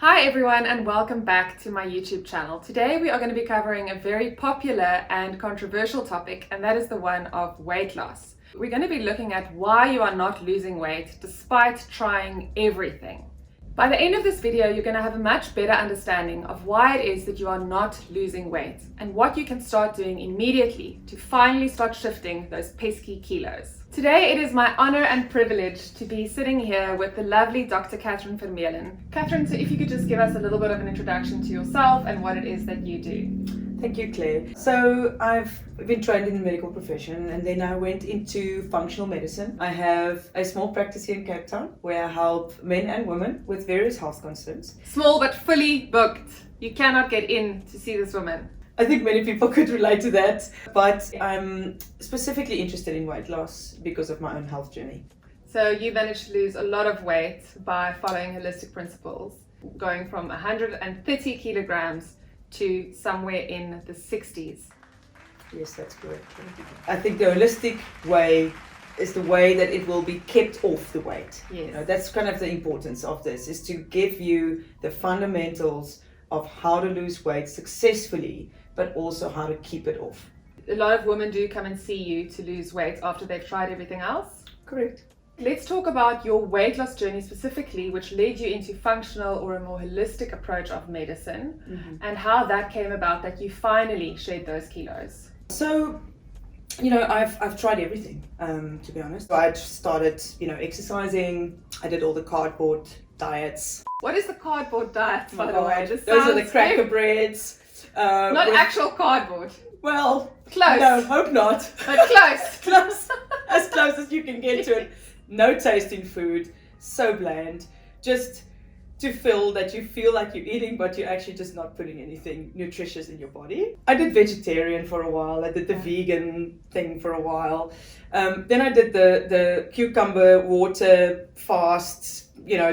Hi everyone and welcome back to my YouTube channel. Today we are going to be covering a very popular and controversial topic, and that is the one of weight loss. We're going to be looking at why you are not losing weight despite trying everything. By the end of this video, you're going to have a much better understanding of why it is that you are not losing weight and what you can start doing immediately to finally start shifting those pesky kilos. Today it is my honor and privilege to be sitting here with the lovely Dr. Catherine Vermeulen. Catherine, so if you could just give us a little bit of an introduction to yourself and what it is that you do. Thank you, Claire. So I've been trained in the medical profession and then I went into functional medicine. I have a small practice here in Cape Town where I help men and women with various health concerns. Small but fully booked. You cannot get in to see this woman. I think many people could relate to that, but I'm specifically interested in weight loss because of my own health journey. So you managed to lose a lot of weight by following holistic principles, going from 130 kilograms to somewhere in the 60s. Yes, that's correct. I think the holistic way is the way that it will be kept off the weight. Yes. You know, that's kind of the importance of this, is to give you the fundamentals of how to lose weight successfully, but also how to keep it off. A lot of women do come and see you to lose weight after they've tried everything else. Correct. Let's talk about your weight loss journey specifically, which led you into functional or a more holistic approach of medicine, and how that came about that you finally shed those kilos. So, I've tried everything, to be honest. I just started, exercising. I did all the cardboard diets. What is the cardboard diet, by the way? This Those are the sounds cracker breads. not actual cardboard. Well, Close. no, hope not. But close. Close, as close as you can get to it. No tasting food, so bland. Just to feel that you feel like you're eating, but you're actually just not putting anything nutritious in your body. I did vegetarian for a while. I did the vegan thing for a while. Then I did the cucumber water fast.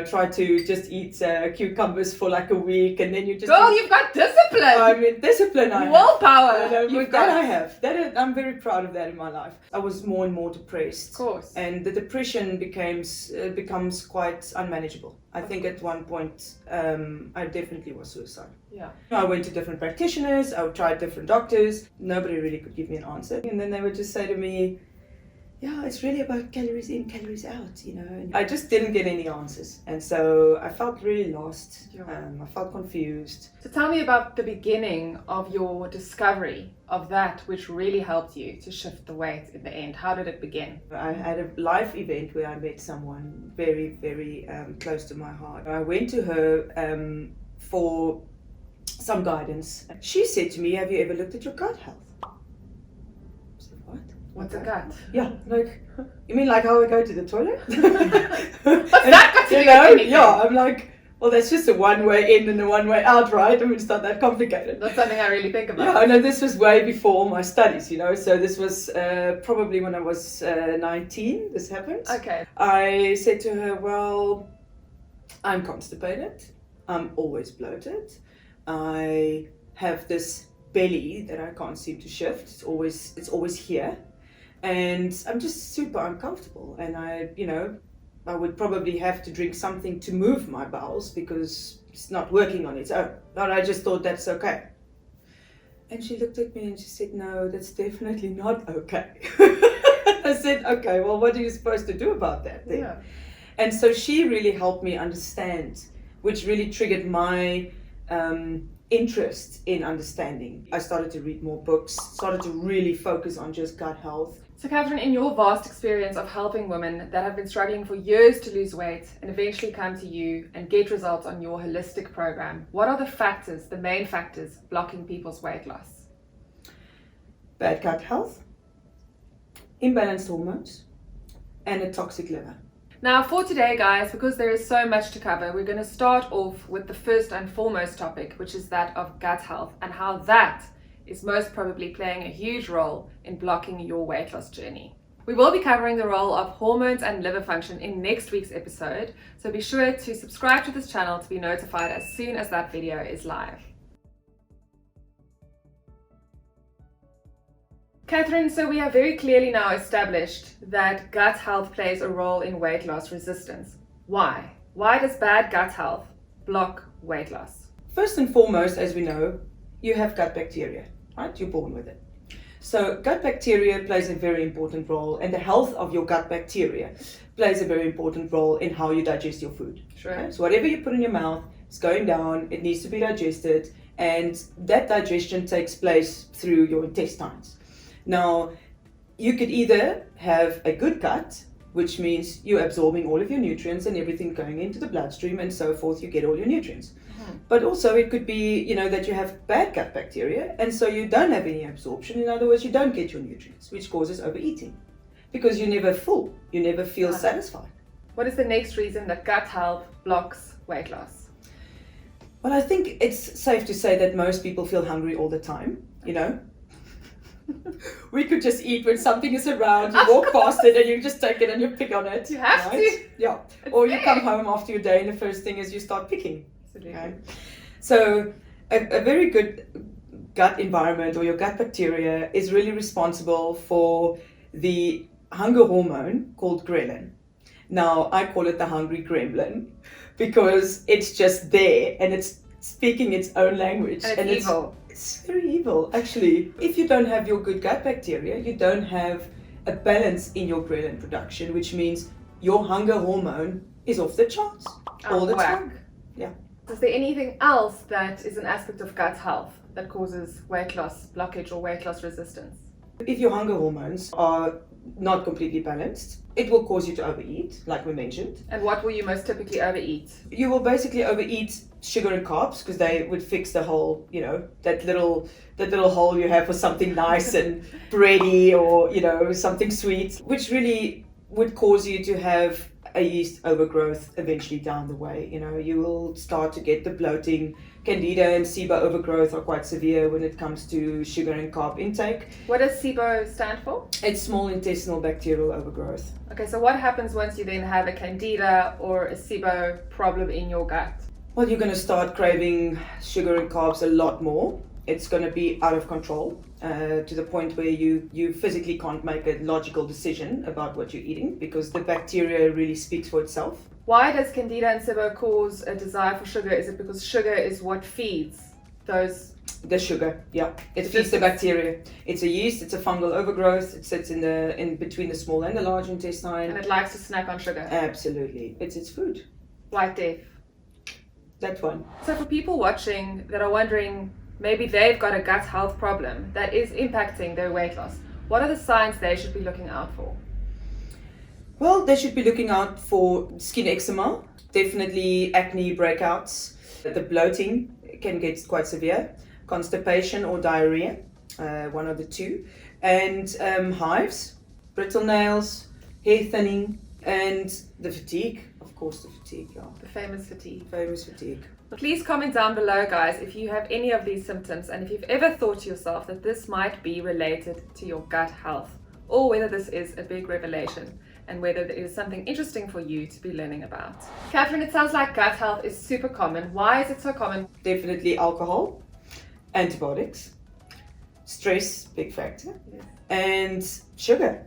Try to just eat cucumbers for like a week, and then you just. Girl, you've got discipline. I mean, discipline. I have. Willpower. You've got. I have. I'm very proud of that in my life. I was more and more depressed. Of course. And the depression becomes quite unmanageable. I think at one point I definitely was suicidal. Yeah. I went to different practitioners. I tried different doctors. Nobody really could give me an answer. And then they would just say to me, yeah, it's really about calories in, calories out, And I just didn't get any answers. And so I felt really lost. Yeah. I felt confused. So tell me about the beginning of your discovery of that which really helped you to shift the weight in the end. How did it begin? I had a life event where I met someone very, very close to my heart. I went to her for some guidance. She said to me, have you ever looked at your gut health? What's a gut? Yeah, like, you mean like how I go to the toilet? What's that got to do with anything? Yeah, I'm like, well, that's just a one-way in and a one-way out, right? I mean, it's not that complicated. That's something I really think about. Yeah, I know this was way before my studies, so this was probably when I was 19, this happened. Okay. I said to her, well, I'm constipated, I'm always bloated, I have this belly that I can't seem to shift, it's always here. And I'm just super uncomfortable, and I would probably have to drink something to move my bowels because it's not working on its own. But I just thought that's okay. And she looked at me and she said, no, that's definitely not okay. I said, okay, well, what are you supposed to do about that then? Yeah. And so she really helped me understand, which really triggered my interest in understanding. I started to read more books, started to really focus on just gut health. So Catherine, in your vast experience of helping women that have been struggling for years to lose weight and eventually come to you and get results on your holistic program, what are the main factors blocking people's weight loss? Bad gut health, imbalanced hormones, and a toxic liver. Now for today, guys, because there is so much to cover, we're going to start off with the first and foremost topic, which is that of gut health and how that is most probably playing a huge role in blocking your weight loss journey. We will be covering the role of hormones and liver function in next week's episode, so be sure to subscribe to this channel to be notified as soon as that video is live. Catherine, so we have very clearly now established that gut health plays a role in weight loss resistance. Why? Why does bad gut health block weight loss? First and foremost, as we know, you have gut bacteria, right? You're born with it. So gut bacteria plays a very important role, and the health of your gut bacteria plays a very important role in how you digest your food. Sure. Okay? So whatever you put in your mouth is going down, it needs to be digested, and that digestion takes place through your intestines. Now, you could either have a good gut, which means you're absorbing all of your nutrients and everything going into the bloodstream and so forth, you get all your nutrients. But also it could be, that you have bad gut bacteria, and so you don't have any absorption. In other words, you don't get your nutrients, which causes overeating because you're never full, you never feel satisfied. What is the next reason that gut health blocks weight loss? Well, I think it's safe to say that most people feel hungry all the time, We could just eat when something is around, you walk past it and you just take it and you pick on it. You have to. Yeah. It's Or you there. come home after your day and the first thing is you start picking. Absolutely. Okay? So a very good gut environment, or your gut bacteria, is really responsible for the hunger hormone called ghrelin. Now, I call it the hungry gremlin because it's just there and it's speaking its own language. And it's evil. It's very evil, actually. If you don't have your good gut bacteria, you don't have a balance in your ghrelin production, which means your hunger hormone is off the charts all the whack. time. Yeah. Is there anything else that is an aspect of gut health that causes weight loss blockage or weight loss resistance? If your hunger hormones are not completely balanced, it will cause you to overeat, like we mentioned. And what will you most typically overeat? You will basically overeat sugar and carbs because they would fix the whole, that little hole you have for something nice and bready, or, something sweet, which really would cause you to have a yeast overgrowth eventually down the way. You will start to get the bloating. Candida and SIBO overgrowth are quite severe when it comes to sugar and carb intake. What does SIBO stand for? It's small intestinal bacterial overgrowth. Okay, so what happens once you then have a candida or a SIBO problem in your gut? Well, you're going to start craving sugar and carbs a lot more. It's going to be out of control to the point where you physically can't make a logical decision about what you're eating because the bacteria really speaks for itself. Why does candida and SIBO cause a desire for sugar? Is it because sugar is what feeds those? The sugar, yeah. It feeds the bacteria. It's a yeast, it's a fungal overgrowth. It sits in between the small and the large intestine. And it likes to snack on sugar. Absolutely. It's its food. White death. That one. So for people watching that are wondering, maybe they've got a gut health problem that is impacting their weight loss, what are the signs they should be looking out for? Well, they should be looking out for skin eczema, definitely acne breakouts. The bloating can get quite severe, constipation or diarrhea, one of the two, and hives, brittle nails, hair thinning, and the fatigue. Of course, the fatigue, yeah. The famous fatigue. Famous fatigue. Please comment down below, guys, if you have any of these symptoms and if you've ever thought to yourself that this might be related to your gut health, or whether this is a big revelation and whether it is something interesting for you to be learning about. Catherine, it sounds like gut health is super common. Why is it so common? Definitely alcohol, antibiotics, stress, big factor, Yes. and sugar.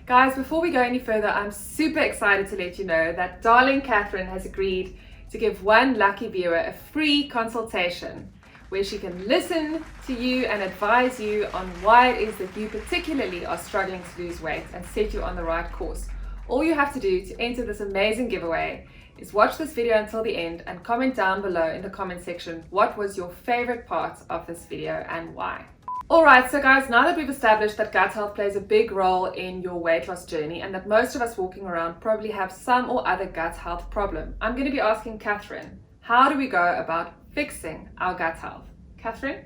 Guys, before we go any further, I'm super excited to let you know that darling Catherine has agreed to give one lucky viewer a free consultation where she can listen to you and advise you on why it is that you particularly are struggling to lose weight and set you on the right course. All you have to do to enter this amazing giveaway is watch this video until the end and comment down below in the comment section what was your favorite part of this video and why. Alright, so guys, now that we've established that gut health plays a big role in your weight loss journey and that most of us walking around probably have some or other gut health problem, I'm going to be asking Catherine, how do we go about fixing our gut health? Catherine?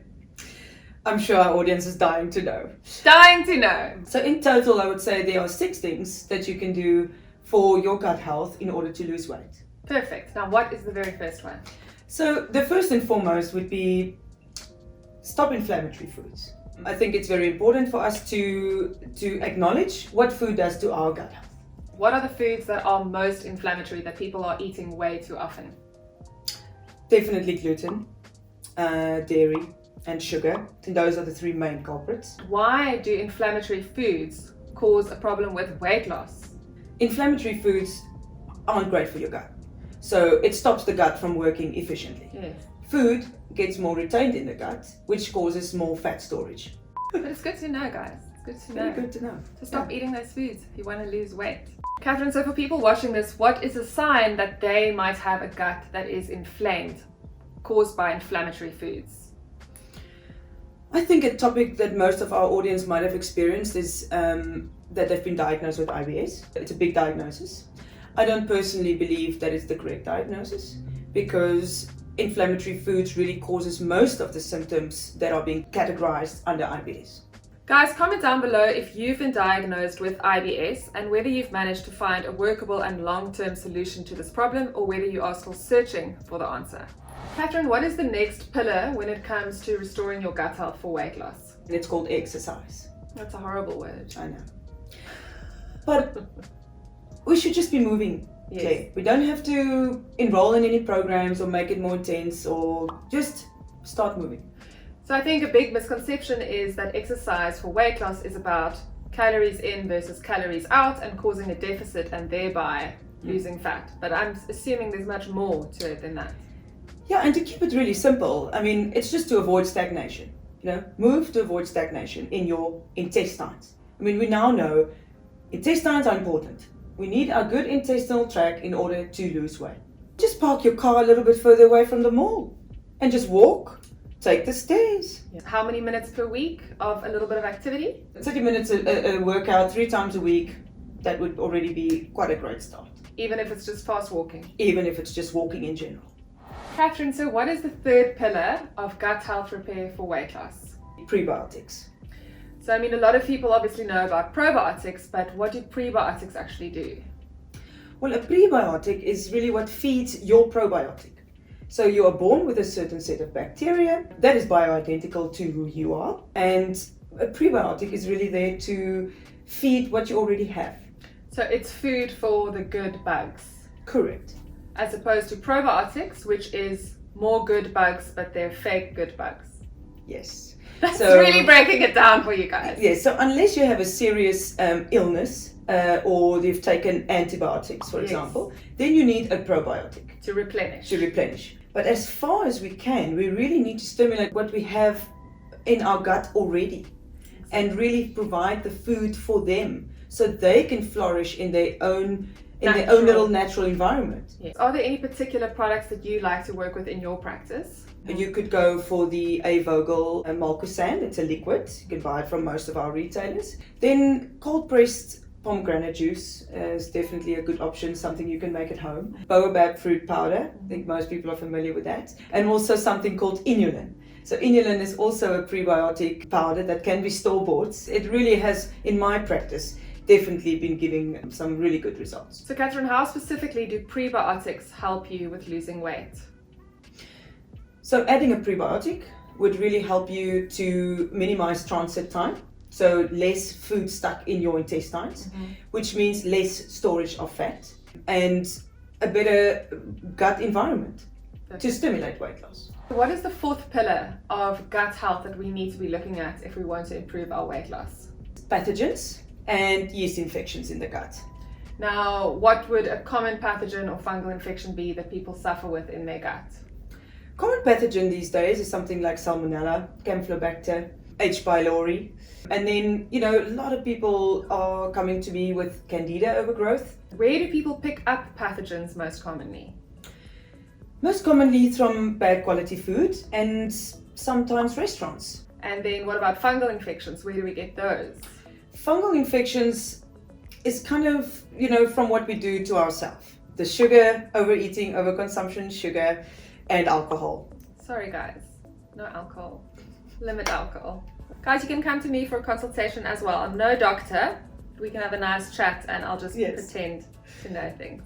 I'm sure our audience is dying to know. Dying to know. So in total, I would say there are 6 things that you can do for your gut health in order to lose weight. Perfect. Now, what is the very first one? So the first and foremost would be stop inflammatory foods. I think it's very important for us to acknowledge what food does to our gut health. What are the foods that are most inflammatory that people are eating way too often? Definitely gluten, dairy, and sugar. And those are the 3 main culprits. Why do inflammatory foods cause a problem with weight loss? Inflammatory foods aren't great for your gut. So it stops the gut from working efficiently. Yes. Food gets more retained in the gut, which causes more fat storage. But it's good to know, guys. It's good to know. Very good to know. So stop eating those foods if you want to lose weight. Catherine, so for people watching this, what is a sign that they might have a gut that is inflamed, caused by inflammatory foods? I think a topic that most of our audience might have experienced is that they've been diagnosed with IBS. It's a big diagnosis. I don't personally believe that it's the correct diagnosis because inflammatory foods really causes most of the symptoms that are being categorized under IBS. Guys, comment down below if you've been diagnosed with IBS and whether you've managed to find a workable and long-term solution to this problem or whether you are still searching for the answer. Catherine, what is the next pillar when it comes to restoring your gut health for weight loss? And it's called exercise. That's a horrible word. I know. But we should just be moving. Yes. Claire. We don't have to enroll in any programs or make it more intense or just start moving. So I think a big misconception is that exercise for weight loss is about calories in versus calories out and causing a deficit and thereby losing fat. But I'm assuming there's much more to it than that. Yeah, and to keep it really simple, I mean, it's just to avoid stagnation. Move to avoid stagnation in your intestines. I mean, we now know intestines are important. We need a good intestinal tract in order to lose weight. Just park your car a little bit further away from the mall and just walk. Take the stairs. How many minutes per week of a little bit of activity? 30 minutes a workout 3 times a week, that would already be quite a great start. Even if it's just fast walking? Even if it's just walking in general. Catherine, so what is the third pillar of gut health repair for weight loss? Prebiotics. So I mean, a lot of people obviously know about probiotics, but what do prebiotics actually do? Well, a prebiotic is really what feeds your probiotic. So you are born with a certain set of bacteria that is bioidentical to who you are, and a prebiotic is really there to feed what you already have. So it's food for the good bugs. Correct. As opposed to probiotics, which is more good bugs, but they're fake good bugs. Yes. That's really breaking it down for you guys. Yes, so unless you have a serious illness or you've taken antibiotics, for example, then you need a probiotic. To replenish. But as far as we can, we really need to stimulate what we have in our gut already and really provide the food for them so they can flourish in their own little natural environment. Yes. Are there any particular products that you like to work with in your practice? You could go for the A. Vogel Malcosan. It's a liquid. You can buy it from most of our retailers. Then cold pressed pomegranate juice is definitely a good option, something you can make at home. Baobab fruit powder, I think most people are familiar with that. And also something called inulin. So inulin is also a prebiotic powder that can be store-bought. It really has, in my practice, definitely been giving some really good results. So Catherine, how specifically do prebiotics help you with losing weight? So adding a prebiotic would really help you to minimize transit time. So less food stuck in your intestines, which means less storage of fat and a better gut environment to stimulate weight loss. What is the fourth pillar of gut health that we need to be looking at if we want to improve our weight loss? Pathogens and yeast infections in the gut. Now, what would a common pathogen or fungal infection be that people suffer with in their gut? Common pathogen these days is something like Salmonella, Campylobacter, H. pylori. And then, a lot of people are coming to me with Candida overgrowth. Where do people pick up pathogens most commonly? Most commonly from bad quality food and sometimes restaurants. And then what about fungal infections? Where do we get those? Fungal infections is kind of, from what we do to ourselves. The sugar, overeating, overconsumption, sugar, and alcohol. Sorry guys, no alcohol. Limit alcohol. Guys, you can come to me for a consultation as well. I'm no doctor. We can have a nice chat and I'll just pretend to know things.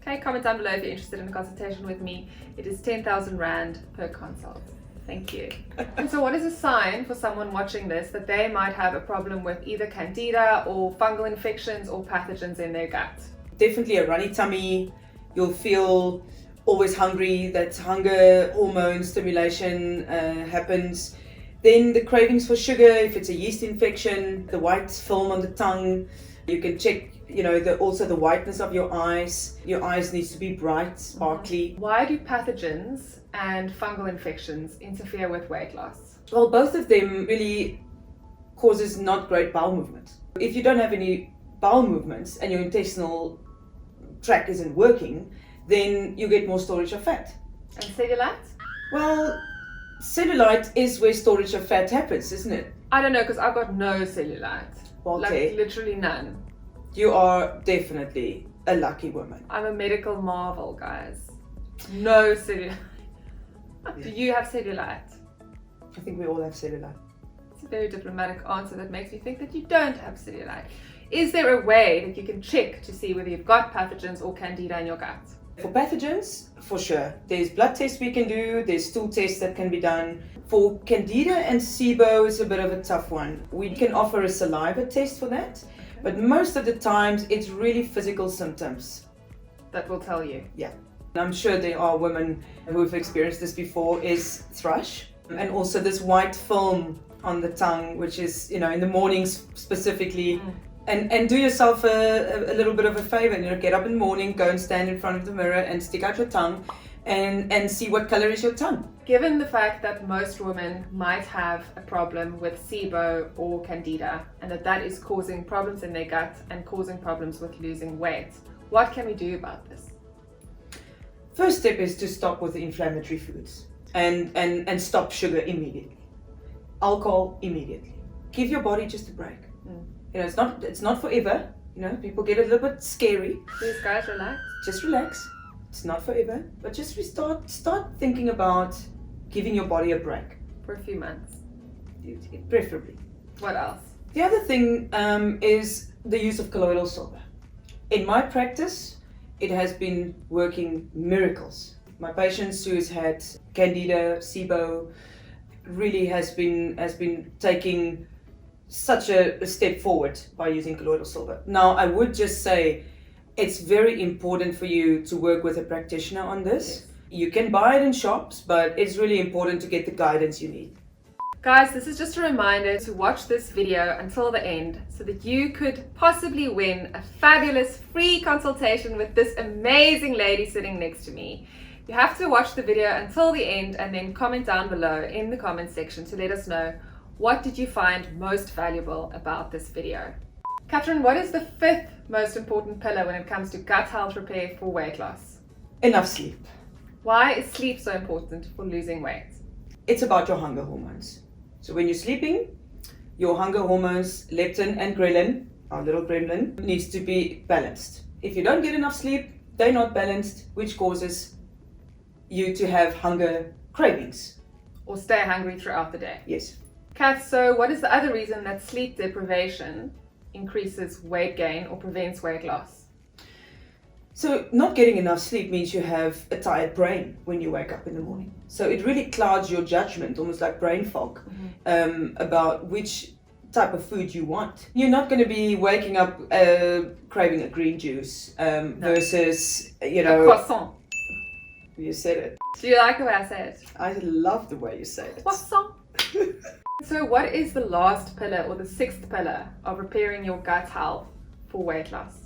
Okay, comment down below if you're interested in a consultation with me. It is 10,000 Rand per consult. Thank you. And so what is a sign for someone watching this that they might have a problem with either Candida or fungal infections or pathogens in their gut? Definitely a runny tummy. You'll feel always hungry. That hunger hormone stimulation happens. Then the cravings for sugar, if it's a yeast infection, the white film on the tongue. You can check Also the whiteness of your eyes. Your eyes needs to be bright, sparkly. Why do pathogens and fungal infections interfere with weight loss? Well, both of them really causes not great bowel movement. If you don't have any bowel movements and your intestinal tract isn't working, then you get more storage of fat. And cellulite? Well, cellulite is where storage of fat happens, isn't it? I don't know, because I've got no cellulite. Okay. Like literally none. You are definitely a lucky woman. I'm a medical marvel, guys. No cellulite. Do you have cellulite? I think we all have cellulite. It's a very diplomatic answer that makes me think that you don't have cellulite. Is there a way that you can check to see whether you've got pathogens or candida in your gut? For pathogens, for sure. There's blood tests we can do, there's stool tests that can be done. For candida and SIBO, it's a bit of a tough one. We can offer a saliva test for that, but most of the times it's really physical symptoms. That will tell you. Yeah. I'm sure there are women who've experienced this before, is thrush, and also this white film on the tongue, which is, in the mornings specifically. And do yourself a little bit of a favor, get up in the morning, go and stand in front of the mirror and stick out your tongue and see what color is your tongue. Given the fact that most women might have a problem with SIBO or candida and that is causing problems in their gut and causing problems with losing weight, what can we do about this? First step is to stop with the inflammatory foods and stop sugar immediately. Alcohol immediately. Give your body just a break. It's not forever. People get a little bit scary. Please, guys, relax. Just relax. It's not forever, but just start thinking about giving your body a break. For a few months. Preferably. What else? The other thing is the use of colloidal silver. In my practice, it has been working miracles. My patients who's had candida, SIBO, really has been taking such a step forward by using colloidal silver. Now, I would just say it's very important for you to work with a practitioner on this. Yes. You can buy it in shops, but it's really important to get the guidance you need. Guys, this is just a reminder to watch this video until the end so that you could possibly win a fabulous free consultation with this amazing lady sitting next to me. You have to watch the video until the end and then comment down below in the comment section to let us know what did you find most valuable about this video. Katrin, what is the 5th most important pillar when it comes to gut health repair for weight loss? Enough sleep. Why is sleep so important for losing weight? It's about your hunger hormones. So when you're sleeping, your hunger hormones, leptin and ghrelin, our little gremlin, needs to be balanced. If you don't get enough sleep, they're not balanced, which causes you to have hunger cravings. Or stay hungry throughout the day. Yes. Kath, so what is the other reason that sleep deprivation increases weight gain or prevents weight loss? So not getting enough sleep means you have a tired brain when you wake up in the morning. So it really clouds your judgment, almost like brain fog, about which type of food you want. You're not going to be waking up craving a green juice versus, A croissant. You said it. Do you like the way I say it? I love the way you say it. Croissant. So what is the last pillar or the 6th pillar of repairing your gut health for weight loss?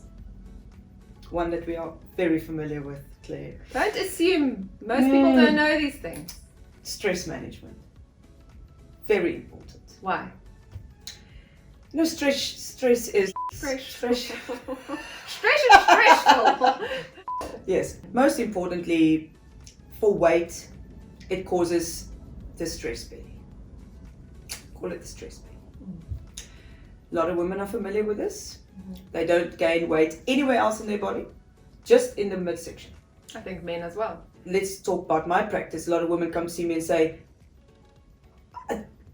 One that we are very familiar with, Claire. Don't assume. Most people don't know these things. Stress management. Very important. Why? Stress is... Stress is stressful. Yes. Most importantly, for weight, it causes the stress belly. Call it the stress belly. A lot of women are familiar with this. They don't gain weight anywhere else in their body, just in the midsection. I think men as well. Let's talk about my practice. A lot of women come see me and say,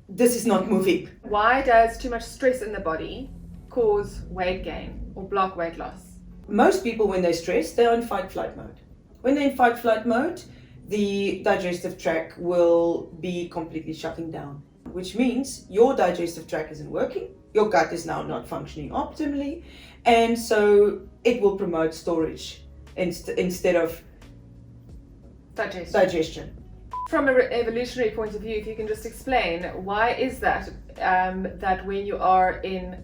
this is not moving. Why does too much stress in the body cause weight gain or block weight loss? Most people, when they're stressed, they're in fight-flight mode. When they're in fight-flight mode, the digestive tract will be completely shutting down, which means your digestive tract isn't working, your gut is now not functioning optimally, and so it will promote storage instead of digestion. From an evolutionary point of view, if you can just explain, why is that that when you are in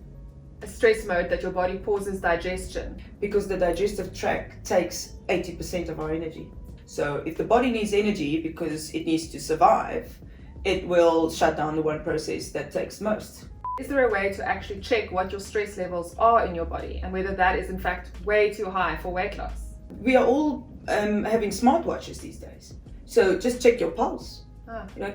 a stress mode that your body pauses digestion? Because the digestive tract takes 80% of our energy. So if the body needs energy because it needs to survive, it will shut down the one process that takes most. Is there a way to actually check what your stress levels are in your body and whether that is in fact way too high for weight loss? We are all having smartwatches these days. So just check your pulse.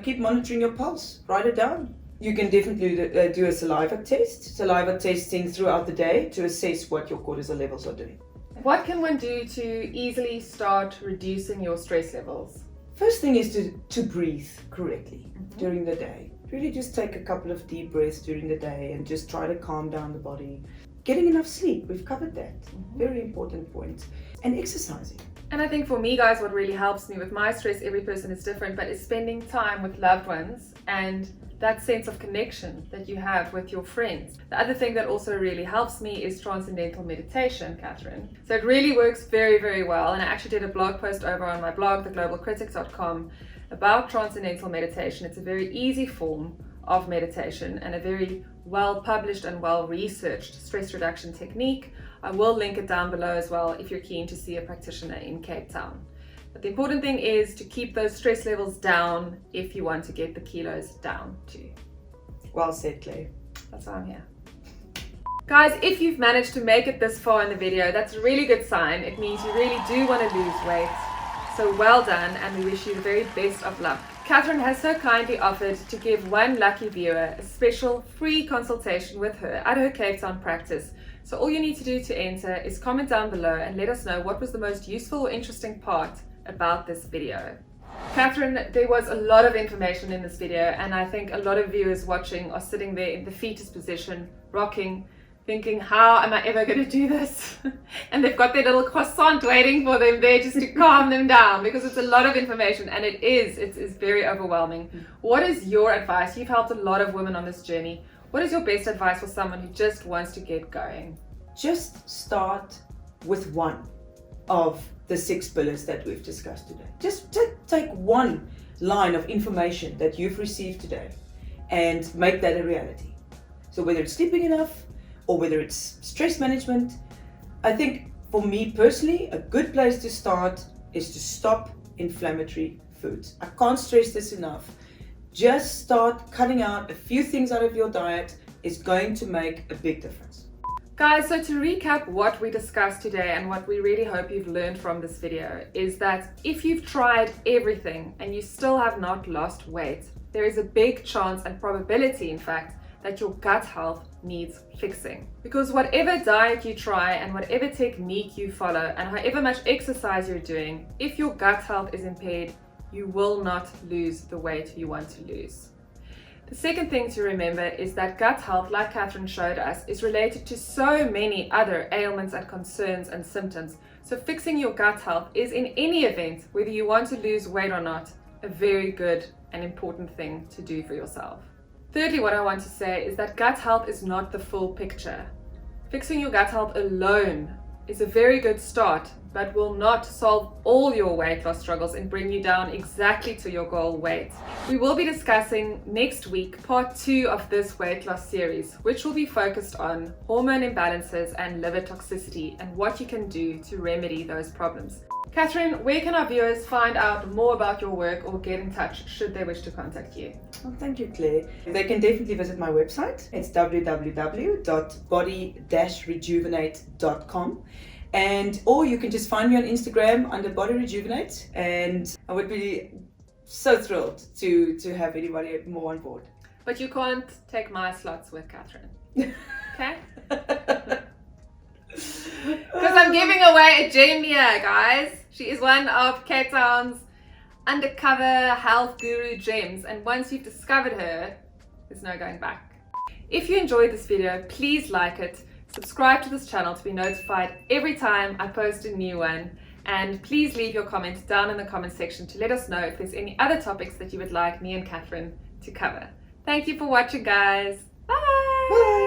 Keep monitoring your pulse. Write it down. You can definitely do a saliva test. Saliva testing throughout the day to assess what your cortisol levels are doing. What can one do to easily start reducing your stress levels? First thing is to breathe correctly during the day. Really just take a couple of deep breaths during the day and just try to calm down the body. Getting enough sleep, we've covered that. Very important point. And exercising. And I think for me, guys, what really helps me with my stress, every person is different, but is spending time with loved ones and that sense of connection that you have with your friends. The other thing that also really helps me is transcendental meditation, Catherine. So it really works very, very well. And I actually did a blog post over on my blog, theglobalcritic.com, about transcendental meditation. It's a very easy form of meditation and a very well published and well researched stress reduction technique. I will link it down below as well if you're keen to see a practitioner in Cape Town. But the important thing is to keep those stress levels down if you want to get the kilos down too. Well said, Claire. That's why I'm here. Guys, if you've managed to make it this far in the video, that's a really good sign. It means you really do want to lose weight. So well done, and we wish you the very best of luck. Catherine has so kindly offered to give one lucky viewer a special free consultation with her at her Cape Town practice. So all you need to do to enter is comment down below and let us know what was the most useful or interesting part about this video. Catherine, there was a lot of information in this video, and I think a lot of viewers watching are sitting there in the fetus position, rocking, thinking, how am I ever going to do this? And they've got their little croissant waiting for them there just to calm them down, because it's a lot of information and it's very overwhelming. What is your advice? You've helped a lot of women on this journey. What is your best advice for someone who just wants to get going? Just start with one of the 6 pillars that we've discussed today. Just take one line of information that you've received today and make that a reality. So whether it's sleeping enough or whether it's stress management, I think for me personally, a good place to start is to stop inflammatory foods. I can't stress this enough. Just start cutting out a few things out of your diet is going to make a big difference. Guys, so to recap what we discussed today and what we really hope you've learned from this video is that if you've tried everything and you still have not lost weight, there is a big chance and probability, in fact, that your gut health needs fixing. Because whatever diet you try and whatever technique you follow and however much exercise you're doing, if your gut health is impaired, you will not lose the weight you want to lose. The second thing to remember is that gut health, like Catherine showed us, is related to so many other ailments and concerns and symptoms. So fixing your gut health is, in any event, whether you want to lose weight or not, a very good and important thing to do for yourself. Thirdly, what I want to say is that gut health is not the full picture. Fixing your gut health alone is a very good start, but will not solve all your weight loss struggles and bring you down exactly to your goal weight. We will be discussing next week part 2 of this weight loss series, which will be focused on hormone imbalances and liver toxicity and what you can do to remedy those problems. Catherine, where can our viewers find out more about your work or get in touch should they wish to contact you? Well, thank you, Claire. They can definitely visit my website. It's www.body-rejuvenate.com. Or you can just find me on Instagram under Body Rejuvenate, and I would be so thrilled to have anybody more on board. But you can't take my slots with Catherine, okay? Because I'm giving away a gem here, guys. She is one of Cape Town's undercover health guru gems, and once you've discovered her, there's no going back. If you enjoyed this video, please like it, subscribe to this channel to be notified every time I post a new one, and please leave your comments down in the comment section to let us know if there's any other topics that you would like me and Catherine to cover. Thank you for watching, guys. Bye! Bye!